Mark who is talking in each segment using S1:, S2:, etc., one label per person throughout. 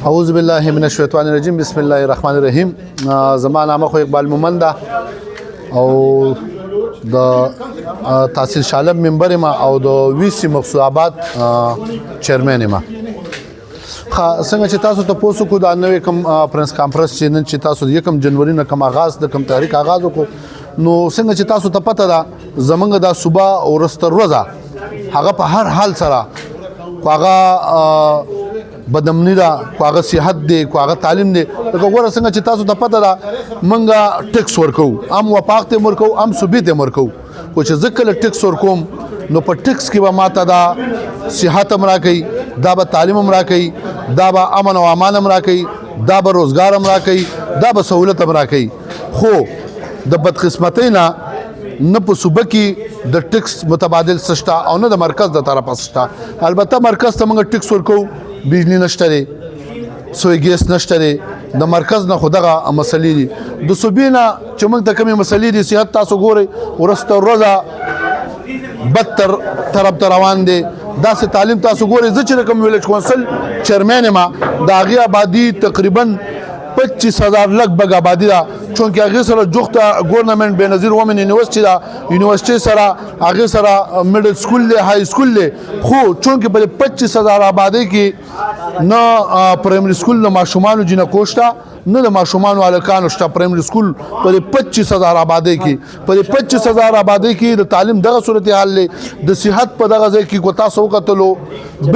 S1: اعوذ بالله من الشیطان الرجیم بسم الله الرحمن الرحیم. زما نامه خو اقبال مومند ده او د تحصیل شالم ممبر ما او د ویسی مقصود آباد چیرمن ما. څنګه چې تاسو ته پوسو کو د نوې کم پرنس کانفرنس چې نن چې تاسو د 1 جنوري نه کوم آغاز د کوم تاریخ آغاز وکړو نو څنګه چې تاسو ته پته ده زمونږ د صوبه او ورستر روزه هغه په هر حال سره هغه بدمنی دا هغه صحت دی هغه تعلیم دی لکه وګوره څنګه چې تاسو ته پته ده منګه ټیکس ورکو ام وفاق ته ورکو ام صوبې ته ورکو خو چې ځکه ټیکس ورکوم نو په ټیکس کې به ماته دا صحت هم راکړي دا به تعلیم هم راکړي دا به امن او امان هم راکړي دا به روزګار هم راکړي دا به سہولت هم راکړي خو د بدقسمتۍ نه په صوبه کې د ټیکس متبادل سشتا او نه د مرکز د طرفه سشتا. البته مرکز ته موږ ټیکس ورکو بجلی نشته دی سوی ګیس نشته دی د مرکز نه خدغه مسلې دي د صوبې نه چې موږ ته کومې مسلې دي صحت تاسو ګورئ ورسته ورځه بدتر طرف ته روان دی داسې تعلیم تاسو ګورئ زه چې کوم ویلج کونسل چیرمن ما د هغې آبادي تقریبا 25,000 لږ بګ آبادي ده چونکې هغې سره جوخته ګورنمنټ بېنظیر ومن یونیورسټي ده یونیورسټۍ سره هغې سره میډل سکول دی های سکول دی خو چونکې په دې 25,000 آبادۍ کې نه پرایمري سکول د ماشومانو جینکو شته نه د ماشومانو هلکانو شته پرایمري سکول په دې 25,000 آبادۍ کې په دې 25,000 آبادۍ کې د تعلیم دغه صورتحال دی د صحت په دغه ځای کې کو تاسو وکتلو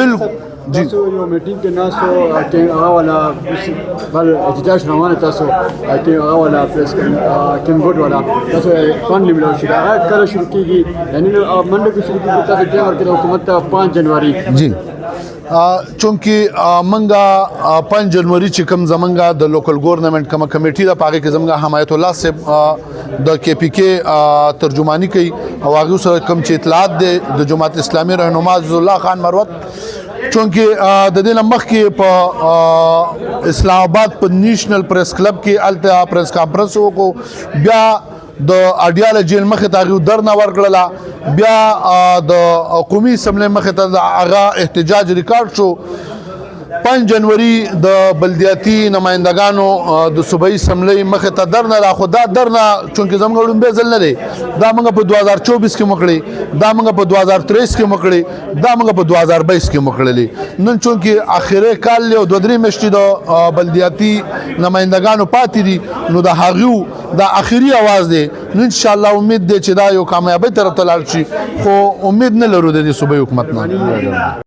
S1: بالکل
S2: تاسو یو میټینګ کې ناسو کې هغه ولا بل احتجاج روانه تاسو کې هغه ولا پریس کیم ګډ ولا تاسو فند لیمل شي هغه کله شروع کیږي یعنی منډه کې شروع کیږي تاسو ټیم ورکړه حکومت ته 5 جنوري
S1: جی چونکې منګه 5 جنوري چې کوم زمونږه د لوکل ګورنمنت کوم کمیټي د پاګه کې زمونږه حمایت الله صاحب د کې پی کې ترجمانی کوي او هغه سره کوم چې اطلاعات د جماعت اسلامي رهنما عزیز الله خان مروت چونکې د دې مخ کې په اسلام آباد په نیشنل پریس کلب کې الته پریس کانفرنس وکړو بیا د اډیاله جیل مخې ته هغې درنه ورکړله بیا د قومي اسمبلۍ مخې ته د هغه احتجاج ریکارډ شو 5 جنوري د بلدیاتي نمایندګانو د صوبایي اسمبلۍ مخې ته درنه را خو دا درنه چونکې زموږ لومبی ځل نه دی دا موږ په 2024 کې وکړې دا موږ په 2023 کې وکړې دا موږ په 2022 کې وکړلې نن چونکې اخري کال له 2-3 میاشتې د بلدیاتي نمایندګانو پاتې دي نو د هغو دا اخري आवाज دی نو ان شاء الله امید دی چې دا یو کامیابی طرف ته لاړ شي خو امید نه لرو د صوبایي حکومت نه.